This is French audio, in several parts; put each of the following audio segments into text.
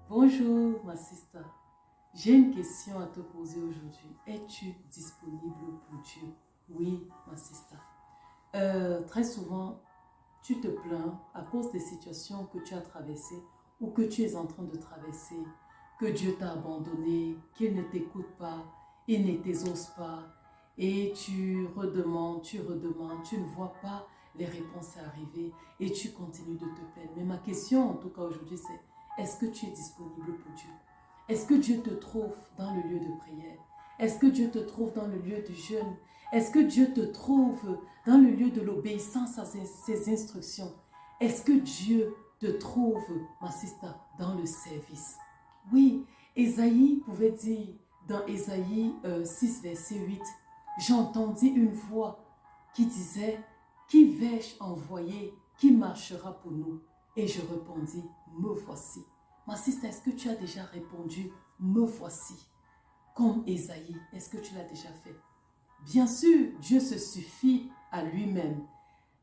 Bonjour ma sister, j'ai une question à te poser aujourd'hui. Es-tu disponible pour Dieu? Oui ma sister. Très souvent, tu te plains à cause des situations que tu as traversées ou que tu es en train de traverser, que Dieu t'a abandonné, qu'il ne t'écoute pas, il ne t'exauce pas et tu redemandes, tu ne vois pas les réponses arriver et tu continues de te plaindre. Mais ma question en tout cas aujourd'hui c'est, est-ce que tu es disponible pour Dieu? Est-ce que Dieu te trouve dans le lieu de prière? Est-ce que Dieu te trouve dans le lieu du jeûne? Est-ce que Dieu te trouve dans le lieu de l'obéissance à ses instructions? Est-ce que Dieu te trouve, ma sister, dans le service? Oui, Ésaïe pouvait dire dans Ésaïe 6, verset 8, j'entendis une voix qui disait, qui vais-je envoyer, qui marchera pour nous? Et je répondis, me voici. Ma sister, est-ce que tu as déjà répondu, me voici, comme Ésaïe? Est-ce que tu l'as déjà fait? Bien sûr, Dieu se suffit à lui-même.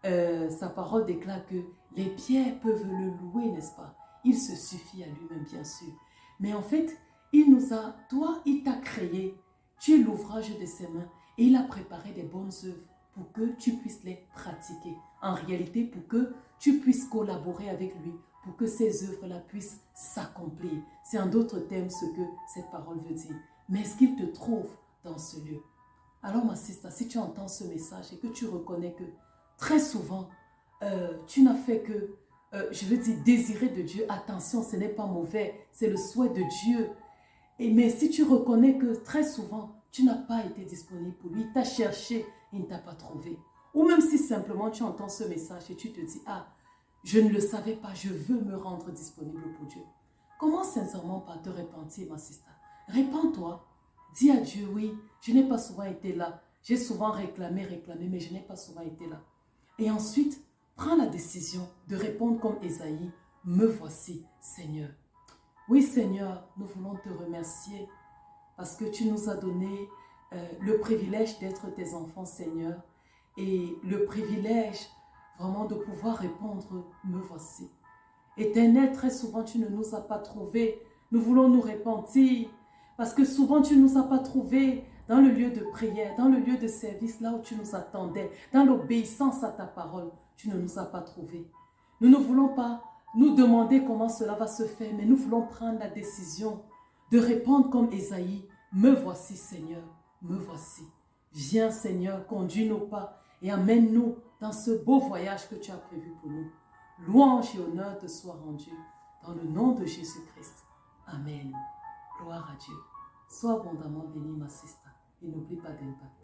Sa parole déclare que les pierres peuvent le louer, n'est-ce pas? Il se suffit à lui-même, bien sûr. Mais en fait, il t'a créé. Tu es l'ouvrage de ses mains et il a préparé des bonnes œuvres pour que tu puisses les pratiquer. En réalité, pour que tu puisses collaborer avec lui, pour que ces œuvres-là puissent s'accomplir. C'est en d'autres termes ce que cette parole veut dire. Mais est-ce qu'il te trouve dans ce lieu? Alors ma sister, si tu entends ce message et que tu reconnais que très souvent, tu n'as fait que, je veux dire, désirer de Dieu, attention, ce n'est pas mauvais, c'est le souhait de Dieu. Mais si tu reconnais que très souvent, tu n'as pas été disponible pour lui, il t'a cherché, il ne t'a pas trouvé. Ou même si simplement tu entends ce message et tu te dis, ah, je ne le savais pas, je veux me rendre disponible pour Dieu. Commence sincèrement par te repentir, ma sister. Répands-toi. Dis à Dieu, oui, je n'ai pas souvent été là. J'ai souvent réclamé, mais je n'ai pas souvent été là. Et ensuite, prends la décision de répondre comme Ésaïe, me voici, Seigneur. Oui, Seigneur, nous voulons te remercier parce que tu nous as donné le privilège d'être tes enfants, Seigneur, et le privilège vraiment de pouvoir répondre, me voici. Éternel, très souvent, tu ne nous as pas trouvés. Nous voulons nous repentir parce que souvent, tu ne nous as pas trouvés dans le lieu de prière, dans le lieu de service, là où tu nous attendais, dans l'obéissance à ta parole. Tu ne nous as pas trouvés. Nous ne voulons pas nous demander comment cela va se faire, mais nous voulons prendre la décision de répondre comme Ésaïe, me voici Seigneur, me voici. Viens Seigneur, conduis nos pas et amène-nous dans ce beau voyage que tu as prévu pour nous. Louange et honneur te soient rendus dans le nom de Jésus-Christ. Amen. Gloire à Dieu. Sois abondamment béni, ma sister. Et n'oublie pas d'impact.